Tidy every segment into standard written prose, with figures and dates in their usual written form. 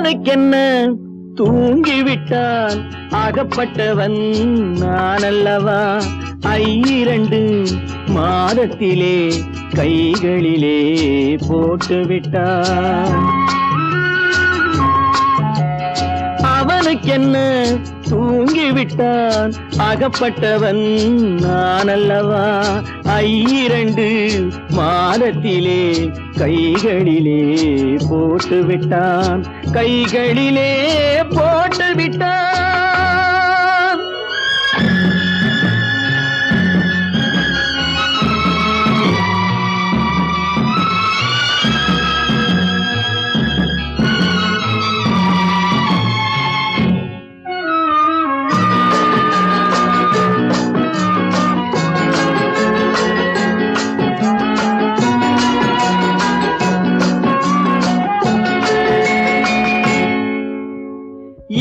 அவனுக்கென்ன தூங்கிவிட்டான் அகப்பட்டவன் நான் அல்லவா 2 மாதத்திலே கைகளிலே போட்டுவிட்டான் அவனுக்கென்ன தூங்கிவிட்டான் அகப்பட்டவன் நான் அல்லவா 2 மாதத்திலே கைகளிலே போட்டுவிட்டான் கைகளிலே போட்டுவிட்டான்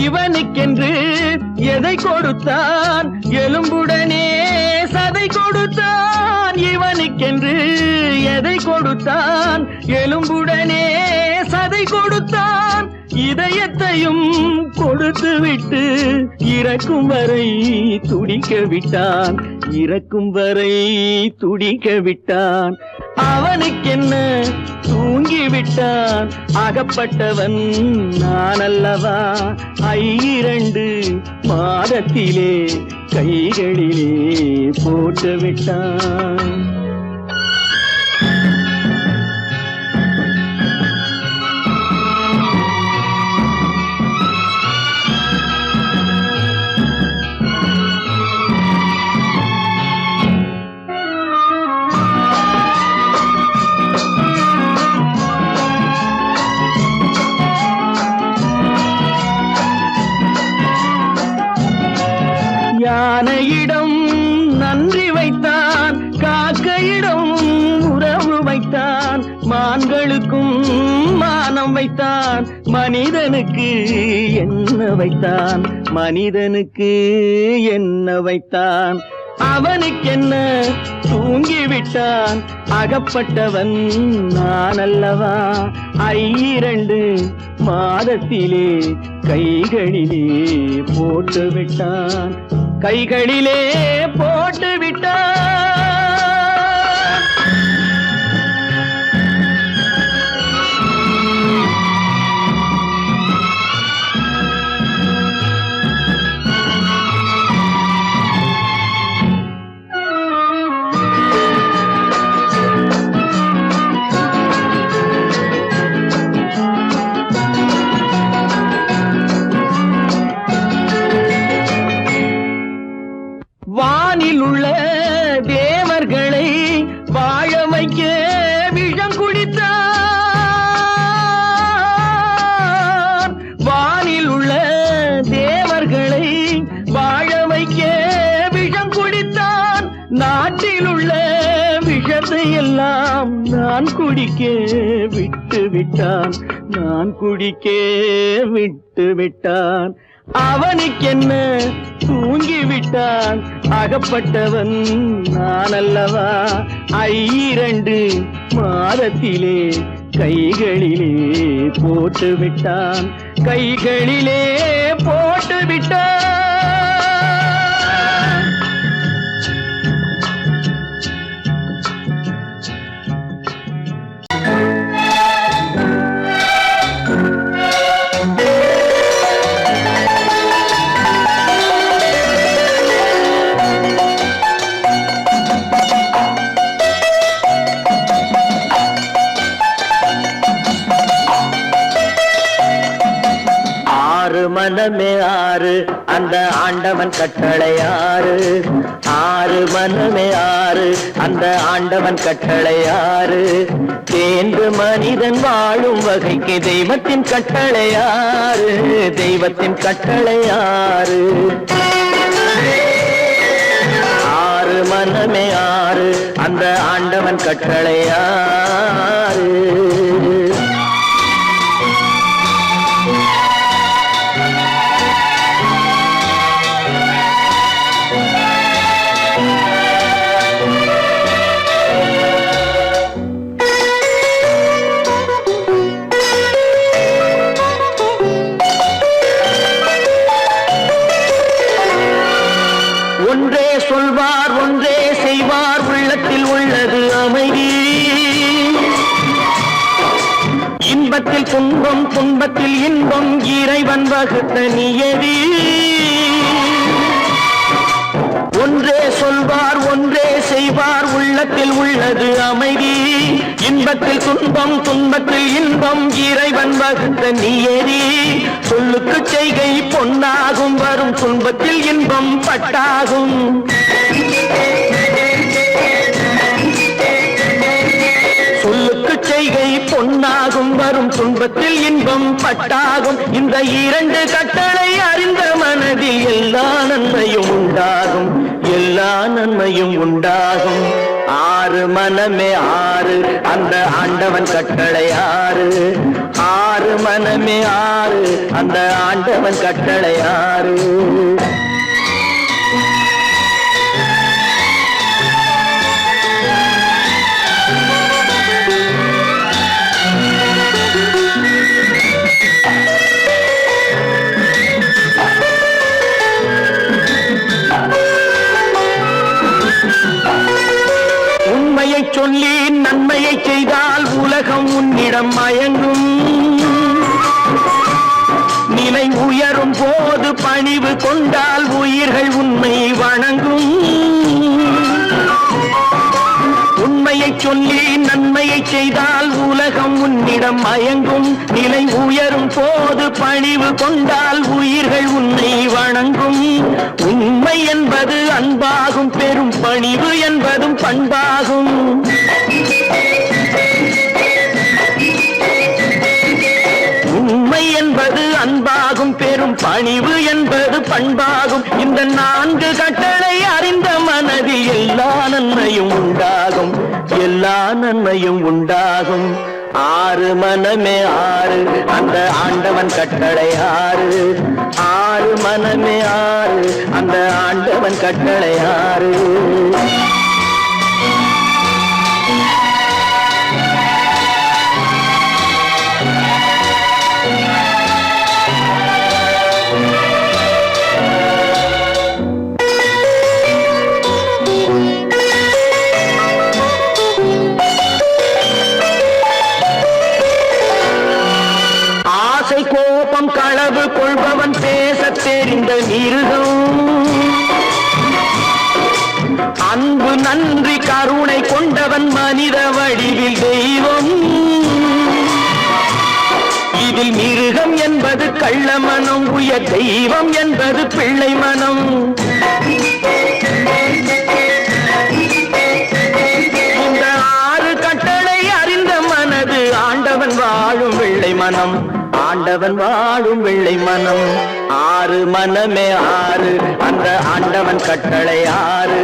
இவனுக்கென்று எதை கொடுத்தான் எலும்புடனே சதை கொடுத்தான் இவனுக்கென்று எதை கொடுத்தான் எலும்புடனே சதை கொடுத்தான் இதயத்தையும் கொடுத்து விட்டு இறக்கும் வரை துடிக்க விட்டான் இறக்கும் வரை துடிக்க விட்டான் அவனுக்கென்ன தூங்கிவிட்டான் அகப்பட்டவன் நான் அல்லவா 2 மாதத்திலே கைகளிலே போட்டுவிட்டான் யானையிடம் நன்றி வைத்தான் காக்கையிடம் உறவு வைத்தான் மான்களுக்கும் மானம் வைத்தான் மனிதனுக்கு என்ன வைத்தான் மனிதனுக்கு என்ன வைத்தான் அவனுக்கென்ன தூங்கிவிட்டான் அகப்பட்டவன் நான் அல்லவா 2 மாதத்திலே கைகளிலே போட்டுவிட்டான் கைகளிலே போட்டுவிட்டான் வானில் உள்ள தேவர்களை வாழ வைக்க விஷம் குடித்தான் வானில் உள்ள தேவர்களை வாழ வைக்க விஷம் குடித்தான் நாட்டில் உள்ள விஷத்தை எல்லாம் நான் குடிக்க விட்டு விட்டான் நான் குடிக்க விட்டு விட்டான் அவனுக்கென்ன தூங்கிவிட்டான் அகப்பட்டவன் நான் அல்லவா 2 மாதத்திலே கைகளிலே போட்டுவிட்டான் கைகளிலே போட்டுவிட்டான் மனமே 6 அந்த ஆண்டவன் கட்டளை 6 மனமே 6 அந்த ஆண்டவன் கட்டளை 6 தேர்ந்து மனிதன் வாழும் வகைக்கு தெய்வத்தின் கட்டளை 6 தெய்வத்தின் கட்டளை 6 மனமே 6 அந்த ஆண்டவன் கட்டளை 6 சொல்வார் ஒன்றே செய்வார் உள்ளத்தில் உள்ளது அமைதி இன்பத்தில் துன்பம் துன்பத்தில் இன்பம் இறைவன் வகுத்த நியதி ஒன்றே சொல்வார் ஒன்றே செய்வார் உள்ளத்தில் உள்ளது அமைதி இன்பத்தில் துன்பம் துன்பத்தில் இன்பம் இறைவன் வகுத்த நியதி சொல்லுக்கு செய்கை பொன்னாகும் வரும் துன்பத்தில் இன்பம் பட்டாகும் சொல்லுக்கு செய்கை பொன்னாகும் வரும் துன்பத்தில் இன்பம் பட்டாகும் இந்த இரண்டு கட்டளை அறிந்த மனதில் எல்லா நன்மையும் உண்டாகும் எல்லா நன்மையும் உண்டாகும் ஆறு மனமே ஆறு அந்த ஆண்டவன் கட்டளை ஆறு ஆறு மனமே ஆறு அந்த ஆண்டவன் கட்டளை ஆறு சொல்லி நன்மையை செய்தால் உலகம் உன்னிடம் மயங்கும் நிலை உயரும் போது பணிவு கொண்டால் உயிர்கள் உண்மை வணங்கும் உண்மையை சொல்லி நன்மையை செய்தால் உலகம் உன்னிடம் மயங்கும் நிலை உயரும் போது பணிவு கொண்டால் உயிர்கள் உன்னை வணங்கும் உண்மை என்பது அன்பாகும் பெரும் பணிவு என்பதும் பண்பாகும் உண்மை என்பது அன்பாகும் பெரும் பணிவு என்பது பண்பாகும் இந்த நான்கு கட்டளை அறிந்த மனதில் எல்லா நன்மையும் உண்டாகும் எல்லா நன்மையும் உண்டாகும் ஆறு மனமே ஆறு அந்த ஆண்டவன் கட்டளை ஆறு ஆறு மனமே ஆறு அந்த ஆண்டவன் கட்டளை ஆறு கோபம் களவு கொள்பவன் பேச தெரிந்த மிருகம் அன்பு நன்றி கருணை கொண்டவன் மனித வடிவில் தெய்வம் இதில் மிருகம் என்பது கள்ள மனம் உயர் தெய்வம் என்பது பிள்ளை மனம் இந்த ஆறு கட்டளை அறிந்த மனது ஆண்டவன் வாழும் வெள்ளை மனம் ஆண்டவன் வாழும் வெள்ளை மனம் ஆறு மனமே ஆறு அந்த ஆண்டவன் கட்டளை ஆறு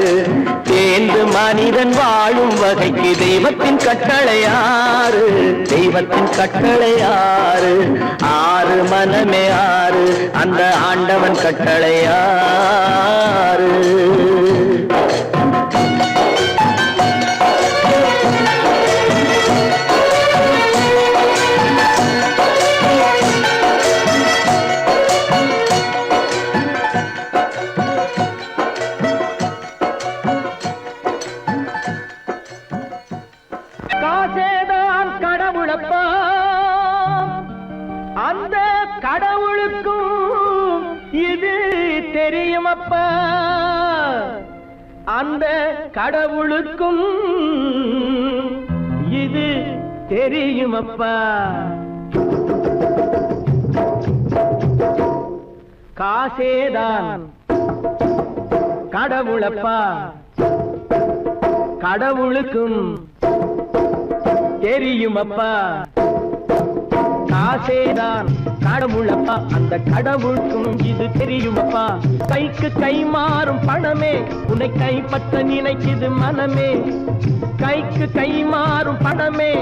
தேர்ந்து மனிதன் வாழும் வகைக்கு தெய்வத்தின் கட்டளை ஆறு தெய்வத்தின் கட்டளை ஆறு ஆறு மனமே ஆறு அந்த ஆண்டவன் கட்டளை ஆறு காசேதான் கடவுளப்பா அந்த கடவுளுக்கும் இது தெரியுமப்பா அந்த கடவுளுக்கும் இது தெரியுமப்பா காசேதான் கடவுளப்பா கடவுளுக்கும் தெரியுமப்பா காசேதான் கடவுளப்பா அந்த கடவுளுக்கும் இது தெரியுமப்பா கைக்கு கை மாறும் பணமே உன்னை கைப்பற்ற நினைக்குது மனமே கைக்கு கை மாறும் பணமே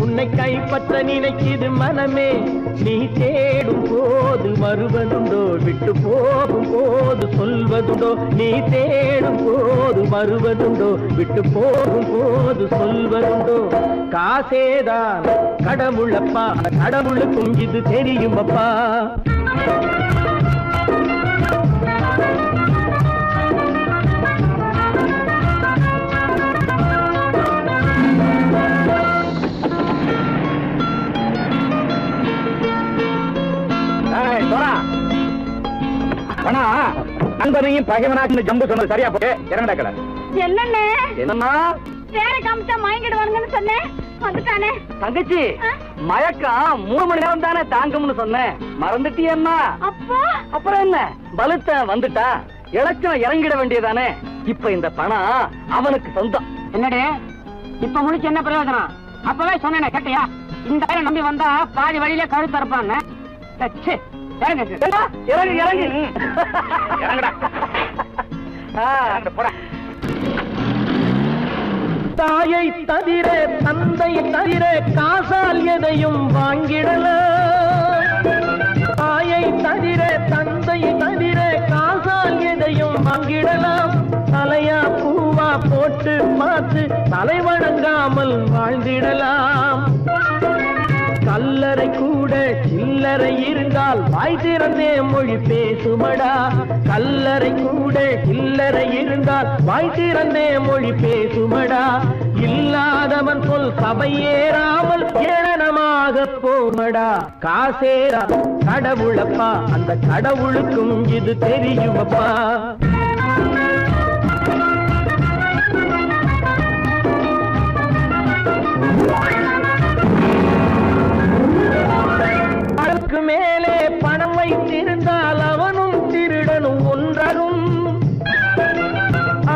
உன்னை கைப்பற்ற நினைக்குது மனமே நீ தேடும் போது வருவதுண்டோ விட்டு போகும் போது சொல்வதுண்டோ நீ தேடும் போது வருவதுண்டோ விட்டு போகும் போது சொல்வதுண்டோ காசேதான் கடவுளப்பா கடவுளுக்கும் இது தெரியுமப்பா நண்பனையும் பகைவனாக்கு ஜம்பு சொன்னது சரியா போட்டு இறங்கடக்கல. என்னண்ணே என்னம்மா வேற காமிச்சா மயங்கிடுவானுங்கன்னு சொன்னேன், வந்துட்டானே. தங்கச்சி, மயக்கம் 3 மணி நேரம் தானே தாங்கும்னு சொன்னேன், மறந்துட்டியம்மா? அப்போ அப்புறம் என்ன, பலுத்த வந்துட்டா இலச்சம் இறங்கிட வேண்டியதானே. இப்ப இந்த பணம் அவனுக்கு சொந்தம். என்னடே இப்ப முடிச்சு என்ன பிரயோஜனம்? அப்பவே சொன்னேன் கேட்டியா? இந்த பேரை நம்பி வந்தா பாதி வழியில கழுத்து அறுப்பான்னு. இறங்கு இறங்கு இறங்குடா. தாயை தவிர தந்தை தவிர காசால் எதையும் வாங்கிடலாம். தாயை தவிர தந்தை தவிர காசால் எதையும் வாங்கிடலாம். தலையா பூவா போட்டு பார்த்து தலை வணங்காமல் வாழ்ந்திடலாம். கல்லறை கூட சில்லறை இருந்தால் வாய் திறந்தே மொழி பேசுமடா. கல்லறை கூட சில்லறை இருந்தால் வாய் திறந்தே மொழி பேசுமடா. இல்லாதவன் சொல் சபையேறாமல் ஏளனமாக போமடா. காசேரா கடவுளப்பா, அந்த கடவுளுக்கும் இது தெரியுமப்பா. அளவுக்கு மேலே பணம் வைத்திருந்தால் அவனும் திருடனும் ஒன்றாகும்.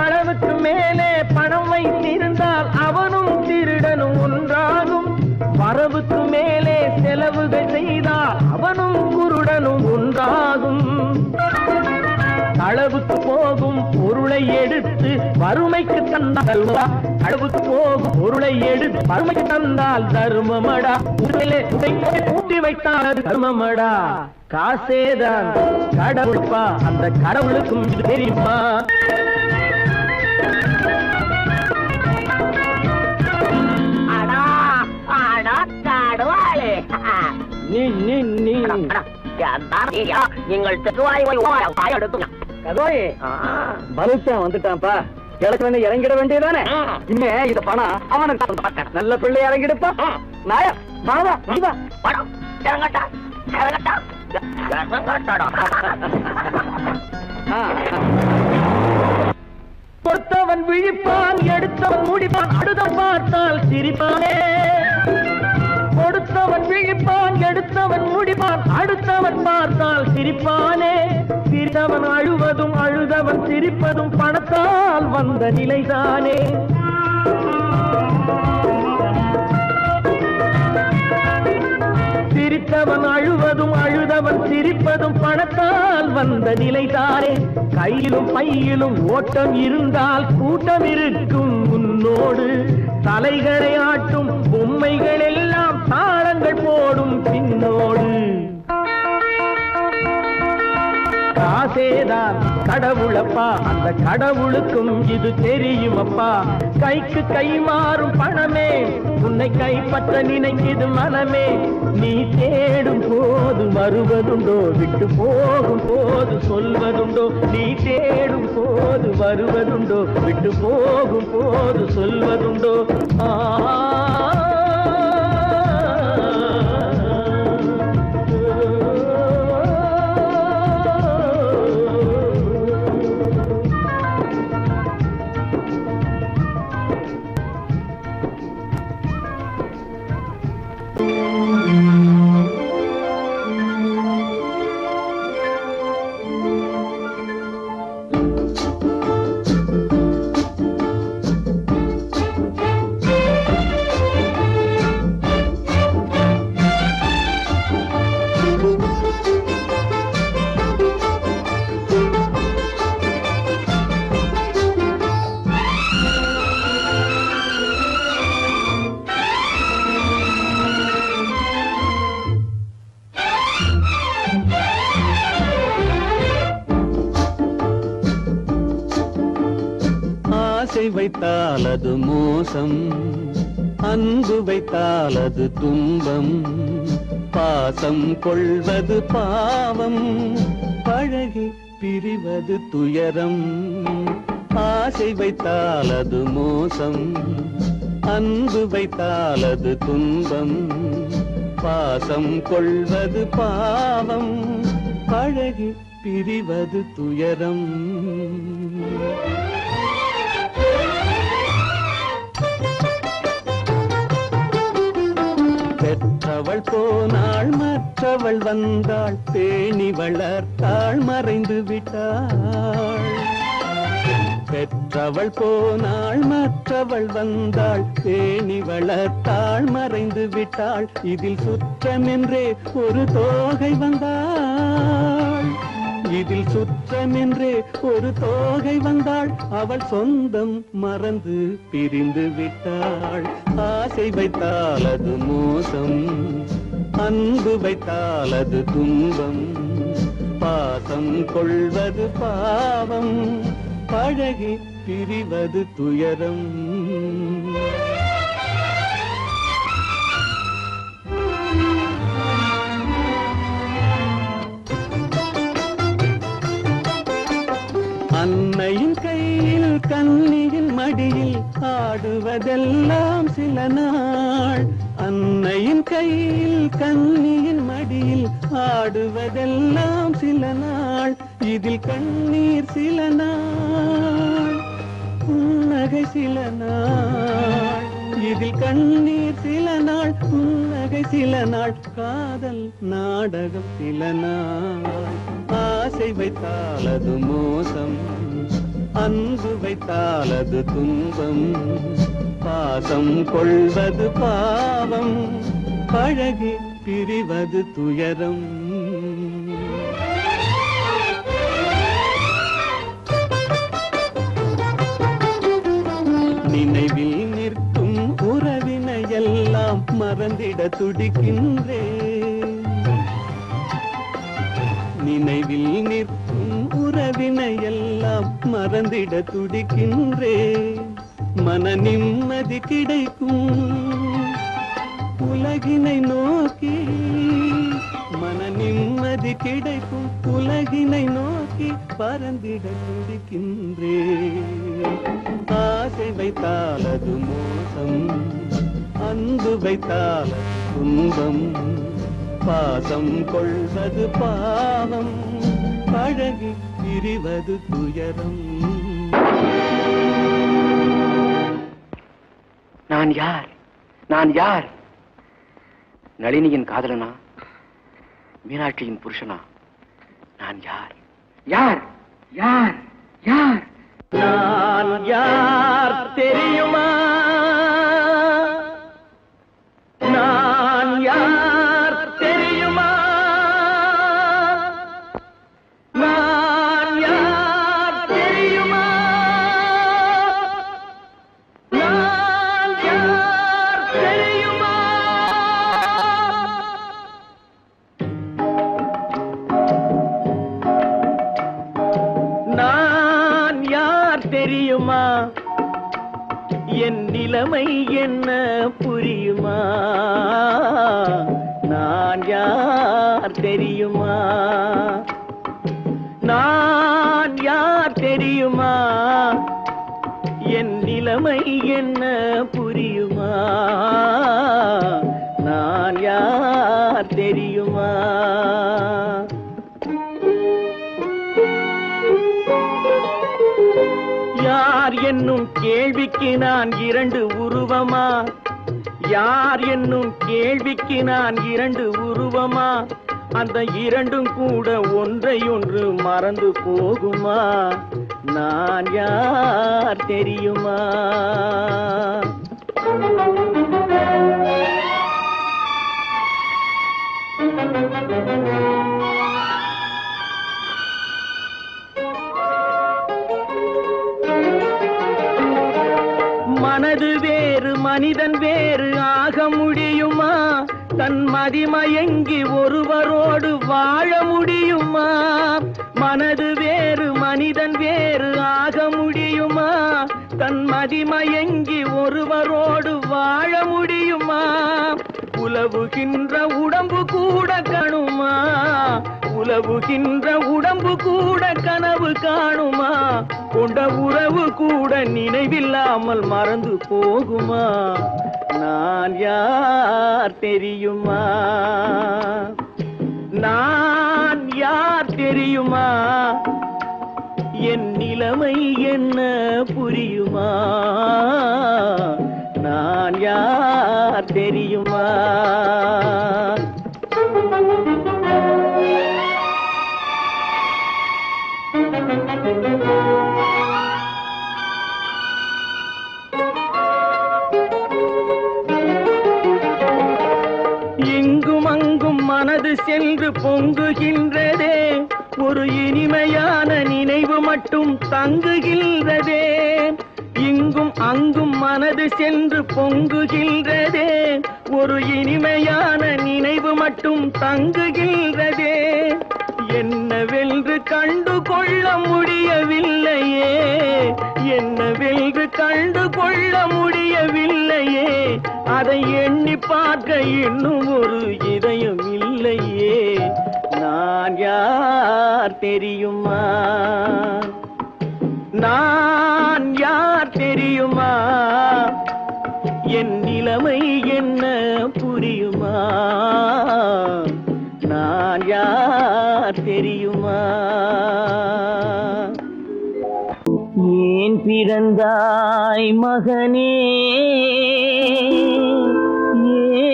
அளவுக்கு மேலே பணம் வைத்திருந்தால் அவனும் திருடனும் ஒன்றாகும். வரவுக்கு மேலே செலவுகள் செய்தால் அவனும் குருடனும் ஒன்றாகும். அளவுக்கு போகும் பொருளை எடுத்து வறுமைக்கு தந்தால் அளவுக்கு போகும் பொருளை எடுத்து வறுமைக்கு தந்தால் தர்மமடா. கூட்டி வைத்தால் அது தர்மமடா. காசேதான் கடவுள்பா, அந்த கடவுளுக்கும் இது தெரியுமா? வந்துட்டான்ப்பா, கிழக்கு இறங்கிட வேண்டியதானே. இனிமே இந்த பணம் அவனுக்கு நல்ல பிள்ளை இறங்கிடுப்பா. நாயா மாவா பணம் இறங்கட்டா இறங்கட்டா. பொறுத்தவன் விழிப்பான், எடுத்தவன் முடிப்பான், அடுத்தவன் பார்த்தால் சிரிப்பானே. கொடுத்தவன் விழிப்பான், எடுத்தவன் முடிப்பான், அடுத்தவன் பார்த்தால் சிரிப்பானே. சிரித்தவன் அழுவதும் அழுதவன் சிரிப்பதும் பணத்தால் வந்த நிலைதானே. சிரித்தவன் அழுவதும் அழுதவன் சிரிப்பதும் பணத்தால் வந்த நிலைதானே. கையிலும் பையிலும் ஓட்டம் இருந்தால் கூட்டம் இருக்கும் முன்னோடு. தலைகளை ஆட்டும் பொம்மைகள் எல்லாம் தாளங்கள் போடும் பின்னோடு. காசேதான் கடவுளப்பா, அந்த கடவுளுக்கும் இது தெரியுமப்பா. கைக்கு கை மாறும் பணமே உன்னை கைப்பற்ற நினைக்குது மனமே. நீ தேடும் போது வருவதுண்டோ, விட்டு போகும் போது சொல்வதுண்டோ. நீ தேடும் போது வருவதுண்டோ, விட்டு போகும் போது சொல்வதுண்டோ. ஆசை வைத்தால் அது மோசம், அன்பு வைத்தால் அது துன்பம். பாசம் கொள்வது பாவம், பழகி பிரிவது துயரம். ஆசை வைத்தால் அது மோசம், அன்பு வைத்தால் அது துன்பம். பாசம் கொள்வது பாவம், பழகி பிரிவது துயரம். பெற்றவள் போனாள் மற்றவள் வந்தாள், பேணி வளர்த்தாள் மறைந்து விட்டாள். பெற்றவள் போனாள் மற்றவள் வந்தாள், பேணி வளர்த்தாள் மறைந்து விட்டாள். இதில் சுற்றமென்றே ஒரு தோகை வந்தாள், இதில் சுற்றமென்றே ஒரு தோகை வந்தாள். அவள் சொந்தம் மறந்து பிரிந்து விட்டாள். ஆசை வைத்தால் அது மோசம், அன்பு வைத்தால் அது துன்பம். பாசம் கொள்வது பாவம், பழகி பிரிவது துயரம். அன்னையின் கையில் கன்னியின் மடியில் ஆடுவதெல்லாம் சில நாள். அன்னையின் கையில் கன்னியின் மடியில் ஆடுவதெல்லாம் சில நாள். இதில் கண்ணீர் சில நாள், புன்னகை சில நாள். இதில் கண்ணீர் சில நாள், புன்னகை சில நாள். காதல் நாடகம் சில நாள். ஆசை வைத்தால் அது மோசம், அன்பு வைத்தால் அது துன்பம். பாசம் கொள்வது பாவம், பழகி பிரிவது துயரம். நினைவில் நிற்கும் உறவினையெல்லாம் மறந்திட துடிக்கின்றேன். நினைவில் நிற்கும் உறவினையெல்லாம் மறந்திட துடிக்கின்றேன். மன நிம்மதி கிடைக்கும் உலகினை நோக்கி, மன நிம்மதி கிடைக்கும் உலகினை நோக்கி பறந்திட துடிக்கின்றேன். ஆசை வைத்தால் அது மோசம், அன்பு வைத்தால் துன்பம். பாசம் கொள்வது பாவம், பழகி பிரிவது துயரம். நான் யார்? நான் யார்? நளினியின் காதலனா? மீனாட்சியின் புருஷனா? நான் யார்? யார்? யார்? யார்? நான் யார் தெரியுமா? நான் யார் தெரியுமா? நான் யார் தெரியுமா? நான் யார் தெரியுமா? நான் யார் தெரியுமா? என் நிலைமை என்ன புரியுமா? நான் யார் தெரியுமா? நான் யார் தெரியுமா? என் நிலைமை என்ன புரியுமா? நான் யார் தெரியுமா? யார் என்னும் கேள்விக்கு நான் இரண்டு உருவமா? யார் என்னும் கேள்விக்கு நான் இரண்டு உருவமா? அந்த இரண்டும் கூட ஒன்றை ஒன்று மறந்து போகுமா? நான் யார் தெரியுமா? மனது வேறு மனிதன் வேறு ஆக முடியுமா? தன் மதிமயங்கி ஒருவரோடு வாழ முடியுமா? மனது வேறு மனிதன் வேறு ஆக முடியுமா? தன் மதிமயங்கி ஒருவரோடு வாழ முடியுமா? உலவுகின்ற உடம்பு கூட கணுமா? உலவுகின்ற உடம்பு கூட கனவு காணுமா? கொண்ட உறவு கூட நினைவில்லாமல் மறந்து போகுமா? நான் யார் தெரியுமா? நான் யார் தெரியுமா? என் நிலைமை என்ன புரியுமா? நான் யார் தெரியுமா? இங்கும் அங்கும் மனது சென்று பொங்குகின்றதே, ஒரு இனிமையான நினைவு மட்டும் தங்குகின்றதே. இங்கும் அங்கும் மனது சென்று பொங்குகின்றதே, ஒரு இனிமையான நினைவு மட்டும் தங்குகின்றதே. என்னவென்று கண்டு கொள்ள முடியவில்லையே, என்னவென்று கண்டு கொள்ள முடியவில்லையே. அதை எண்ணி பார்க்க இன்னும் ஒரு இதயம் இல்லையே. நான் யார் தெரியுமா? நான் யார் தெரியுமா? என் நிலைமை என்ன புரியுமா? நான் யார் தெரியுமா? ஏன் பிறந்தாய் மகனே,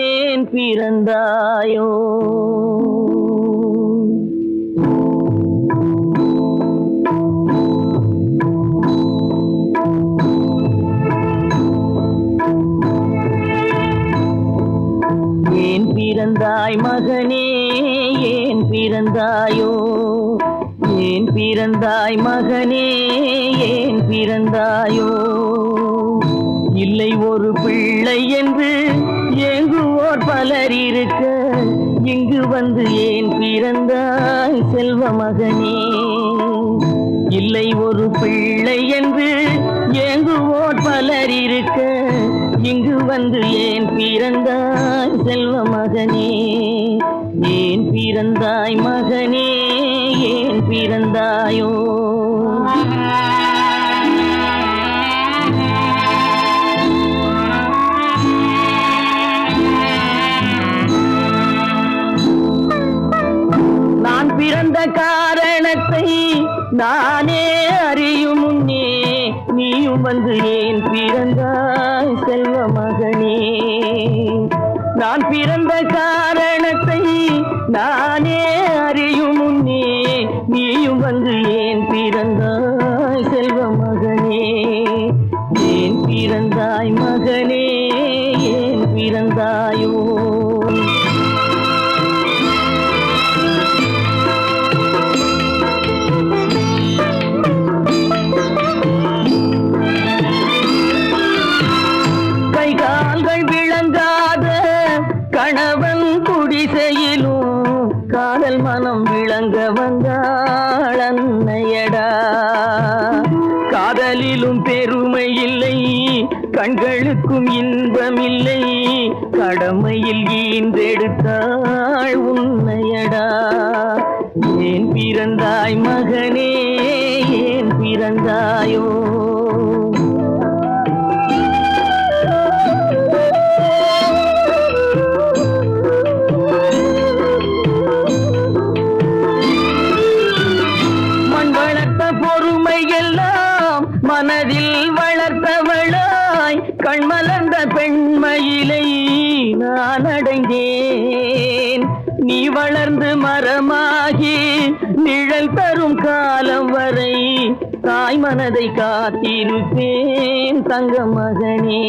ஏன் பிறந்தாயோ? ஏன் பிறந்தாய் மகனே, ஏன் பிறந்தாயோ? ஏன் பிறந்தாய் மகனே, ஏன் பிறந்தாயோ? இல்லை ஒரு பிள்ளை என்று ஏங்குவோர் பலர் இருக்க, இங்கு வந்து ஏன் பிறந்தாய் செல்வ மகனே? இல்லை ஒரு பிள்ளை என்று ஏங்குவோர் பலர் இருக்க, இங்கு வந்து ஏன் பிறந்தாய் செல்வ மகனே? ஏன் பிறந்தாய் மகனே, ஏன் பிறந்தாயோ? நான் பிறந்த காரணத்தை நானே அறியும் முன்னே, நீயும் வந்து ஏன் பிறந்தாய் செல்வ மகனே? நான் பிறந்த காரணத்தை நானே அறியும் முன்னே, நீயும் வந்து ஏன் பிறந்தாய் செல்வ மகனே? ஏன் பிறந்தாய் மகனே, ஏன் பிறந்தாயோ? கணவன் குடிசையிலும் காதல் மனம் விளங்க வந்தாள் அன்னையடா. காதலிலும் பெருமை இல்லை, கண்களுக்கும் இன்பமில்லை, கடமையில் ஈன்றெடுத்தாள் உன்னையடா. ஏன் பிறந்தாய் மகனே, ஏன் பிறந்தாயோ? மனதில் வளர்த்தவளாய் கண்மலர்ந்த பெண்மயிலை நான் அடைந்தேன். நீ வளர்ந்து மரமாகி நிழல் தரும் காலம் வரை தாய் மனதை காத்திருப்பேன் தங்க மகனே.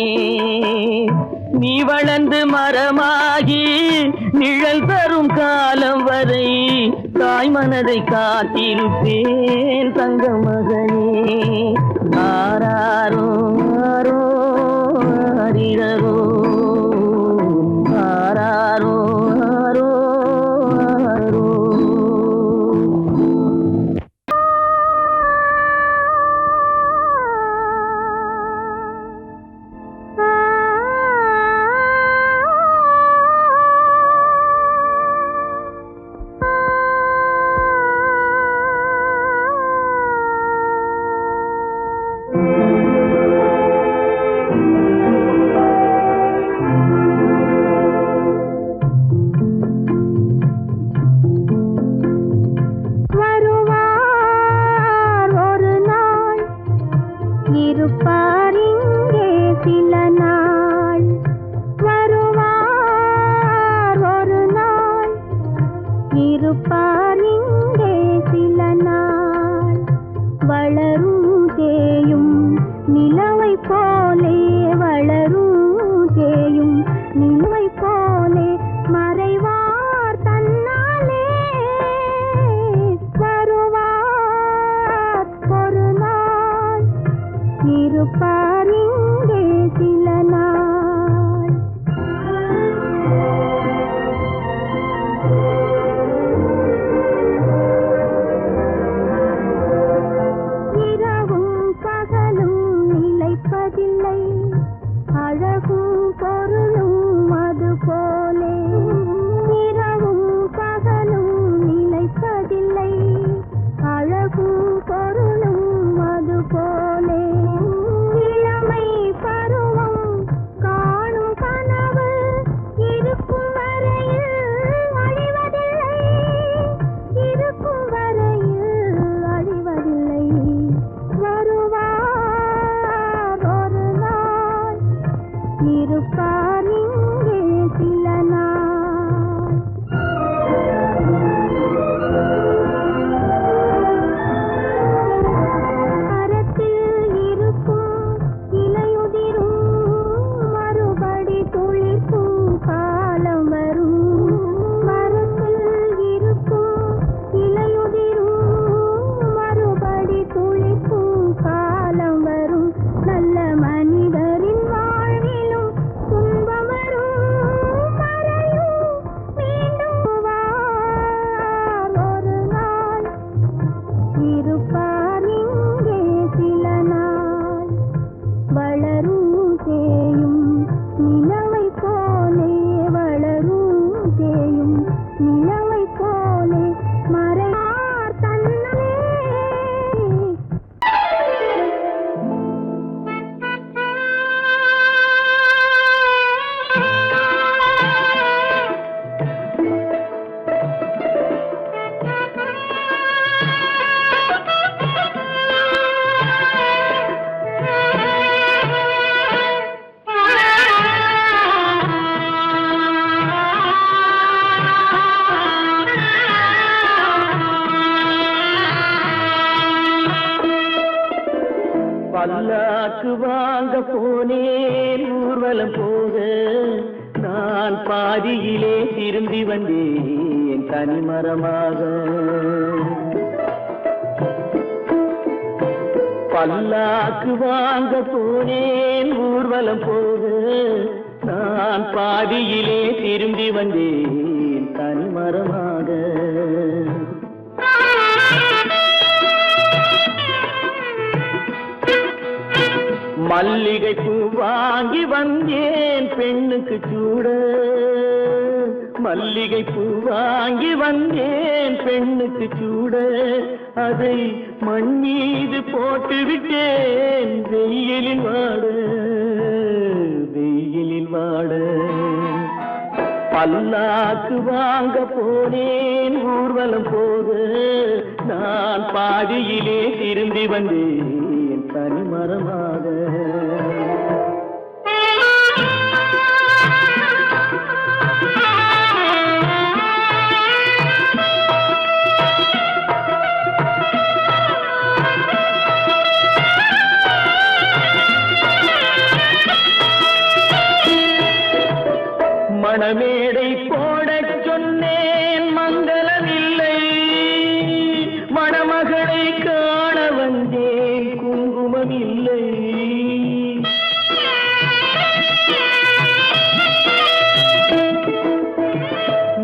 நீ வளர்ந்து மரமாகி நிழல் தரும் காலம் வரை தாய் மனதை காத்திருப்பேன் தங்க மகனே. ஆராரோ ஆரோ ஆரிரரோ, ஆராரோ ஆரோ ஆரோ. தேயும் நிலவை போலே வளரும் தேயும் நிலவை போலே மறைவார் தன்னாலே வருவார் ஒரு நாள் இருப்பார் இங்கே சில நாள் இரவும் பகலும் நிலைப்பதில்லை அழகும் பொருளும் அது போலே இரவும் பகலும் நிலைப்பதில்லை அழகும் பொருளும் அது போலே இளமை பருவம் காணும் கனவு இருக்கும் வரையில் அழிவதில்லை இருக்கும் வரையில் அழிவதில்லை வருவார் ஒரு நாள் இருப்பார் இங்கே சில நாள் மரத்தில் இருக்கும் இலையுதிரும் மறுபடி துளிர்க்கும் காலம் வரும் மரத்தில் இருக்கும் இலையுதிரும் மறுபடி துளிர்க்கும் காலம் வரும் நல்ல மனிதரின் வாழ்விலும் துன்பம் வரும் மறையும் மீண்டும் வார் ஒரு நாள் இருப்பார் இங்கே சில நாள் வளரும் தேயும் நிலவை போலே வளரும் தேயும் நிலவை போலே மறைவார் தன்னாலே பல்லாக்கு வாங்க போனேன் ஊர்வலம் போக நான் பாதியிலே திரும்பி வந்தேன் தனிமரமாக பல்லாக்கு வாங்க போனேன் ஊர்வலம் போக நான் பாதியிலே திரும்பி வந்தேன் தனிமரமாக மல்லிகை பூ வாங்கி வந்தேன் பெண்ணுக்கு சூட மல்லிகை பூ வாங்கி வந்தேன் பெண்ணுக்கு சூட அதை மண் மீது போட்டு விட்டேன் வெயிலில் வாட பல்லாக்கு வாங்க போனேன் ஊர்வலம் போது நான் பாதியிலே திரும்பி வந்தேன் தனிமரமாக மணமேடை போடச் சொன்னேன் மங்களமில்லை மணமகளை காண வந்தேன் குங்குமமில்லை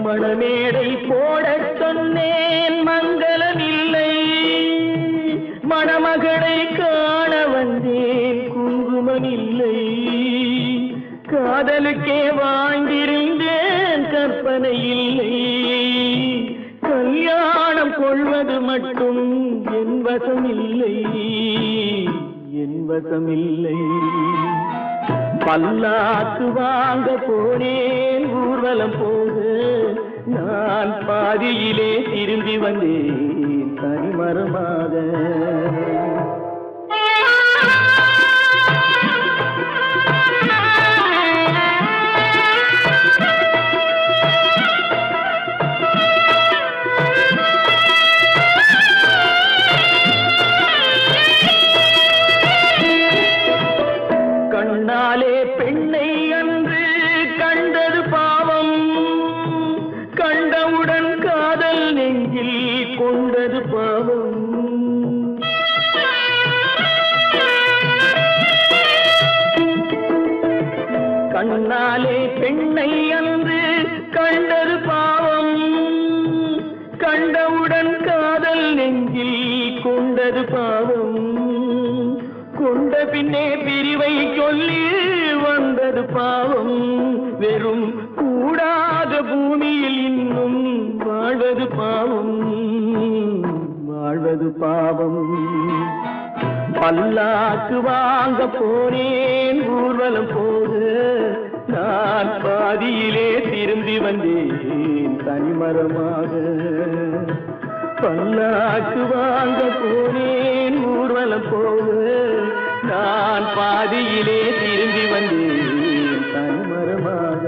மணமேடை போடச் சொன்னேன் மங்களமில்லை மணமகளை காண வந்தேன் குங்குமமில்லை காதலுக்கே வாழ்ந்திருந்தேன் கற்பனை இல்லை கல்யாணம் கொள்வது மட்டும் என் வசமில்லை பல்லாக்கு வாங்க போனேன் ஊர்வலம் போது நான் பாதியிலே திரும்பி வந்தேன் தனிமரமாக பின்னே பிரிவை சொல்லி வந்தது பாவம். வெறும் கூடாத பூமியில் இன்னும் வாழ்வது பாவம், வாழ்வது பாவம். பல்லாக்கு வாங்க போனேன் ஊர்வலம் போது, நான் பாதியிலே திரும்பி வந்தேன் தனிமரமாக. பல்லாக்கு வாங்க போனேன் ஊர்வலம் போது, நான் பாதியிலே திரும்பி வந்தேன் தனிமரமாக.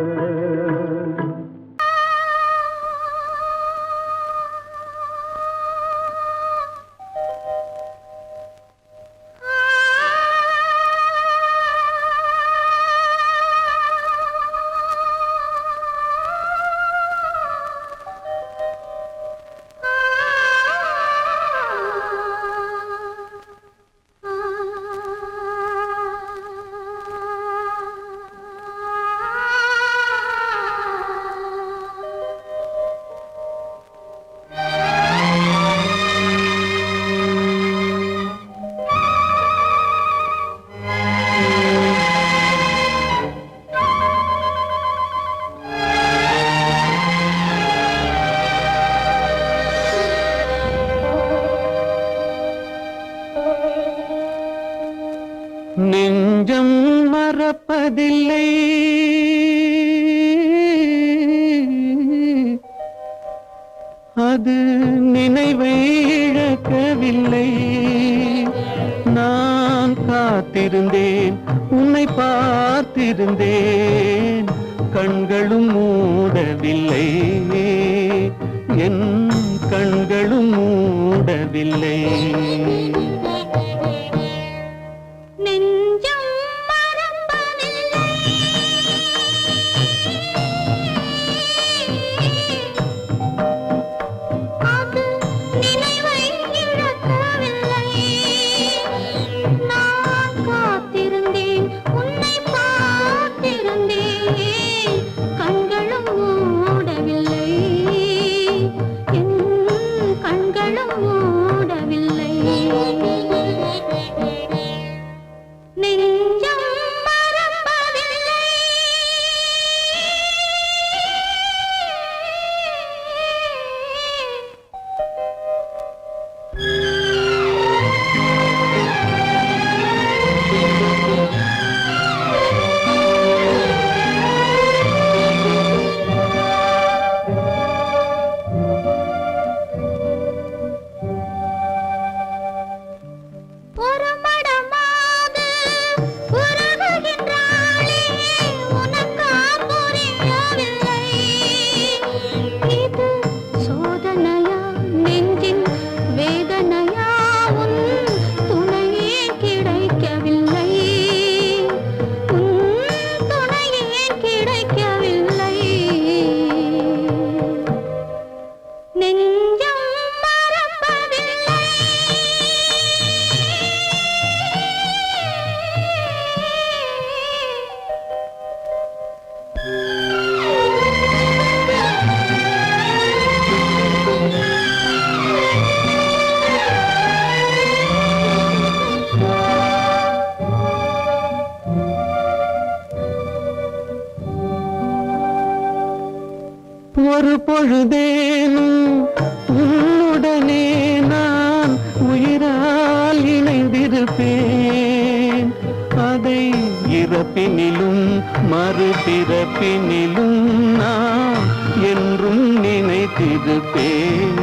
நெஞ்சம் மறப்பதில்லை, அது நினைவை இழக்கவில்லை. நான் காத்திருந்தேன், உன்னை பார்த்திருந்தேன், கண்களும் மூடவில்லை, என் கண்களும் மூடவில்லை. ஒரு பொழுதேனும் உன்னுடனே நான் உயிரால் இணைந்திருப்பேன். அதை இறப்பினிலும் மறுபிறப்பினிலும் நான் என்றும் நினைத்திருப்பேன்,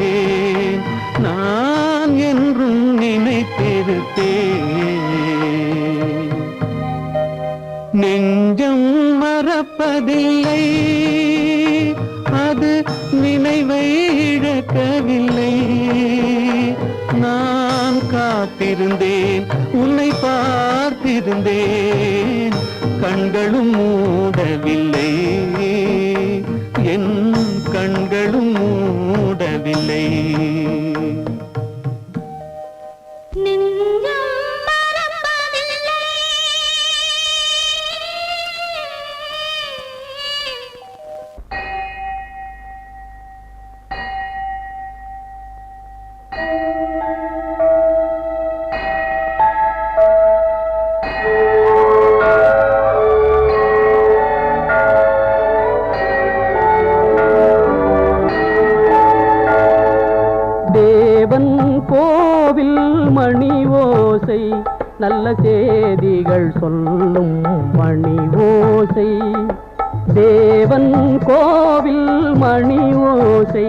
நான் என்றும் நினைத்திருப்பேன். நெஞ்சம் மறப்பதில்லை, அது நினைவை இழக்கவில்லை. நான் காத்திருந்தேன், உன்னை பார்த்திருந்தேன், கண்களும் மூடவில்லை, என் கண்களும் மூடவில்லை. ஓசை நல்ல செய்திகள் சொல்லும் மணி ஓசை தேவன் கோவில் மணி ஓசை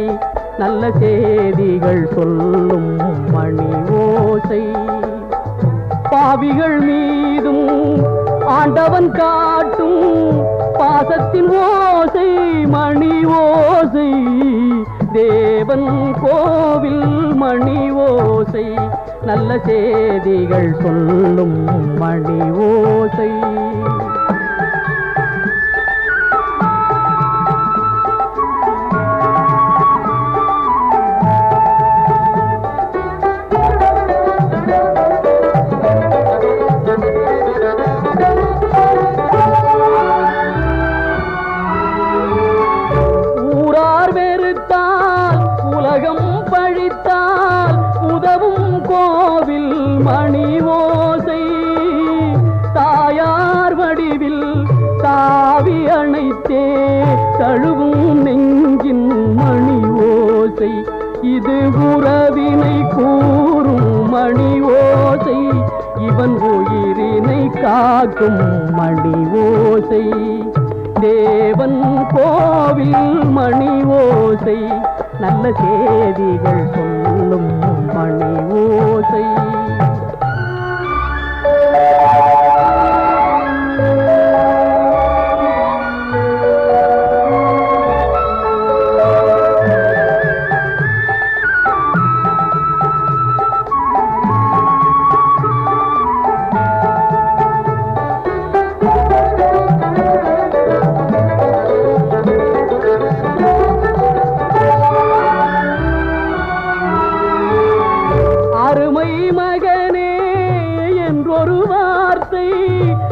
நல்ல செய்திகள் சொல்லும் மணி ஓசை பாவிகள் மீதும் ஆண்டவன் காட்டும் பாசத்தின் ஓசை மணி ஓசை தேவன் கோவில் மணி ஓசை நல்ல செய்திகள் சொல்லும் மணி ஓசை கோவில் மணி ஓசை தாயார் வடிவில் தாவி அணைத்தே தழுவும் நெஞ்சின் மணி ஓசை இது உறவினை கூறும் மணி ஓசை இவன் உயிரினை காக்கும் மணி ஓசை தேவன் கோவில் மணி ஓசை நல்ல செய்திகள் சொல்லும் மணி ஓசை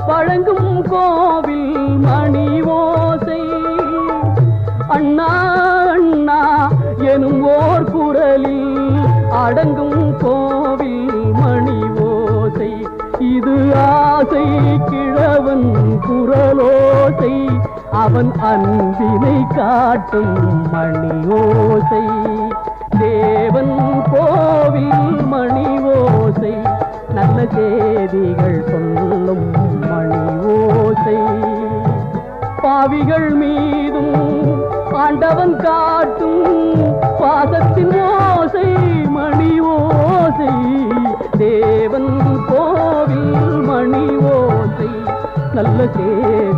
வழங்கும் கோவில் மணி ஓசை அண்ணா அண்ணா எனும் ஓர் குரலில் அடங்கும் கோவில் மணி ஓசை இது ஆசை கிழவன் குரலோசை அவன் அன்பினை காட்டும் மணி ஓசை தேவன் கோவில் மணி ஓசை நல்ல செய்திகள் சொல்லும் மணி ஓசை பாவிகள் மீதும் ஆண்டவன் காட்டும் பாசத்தின் ஓசை மணி ஓசை தேவன் கோவில் மணி ஓசை நல்ல செய்தி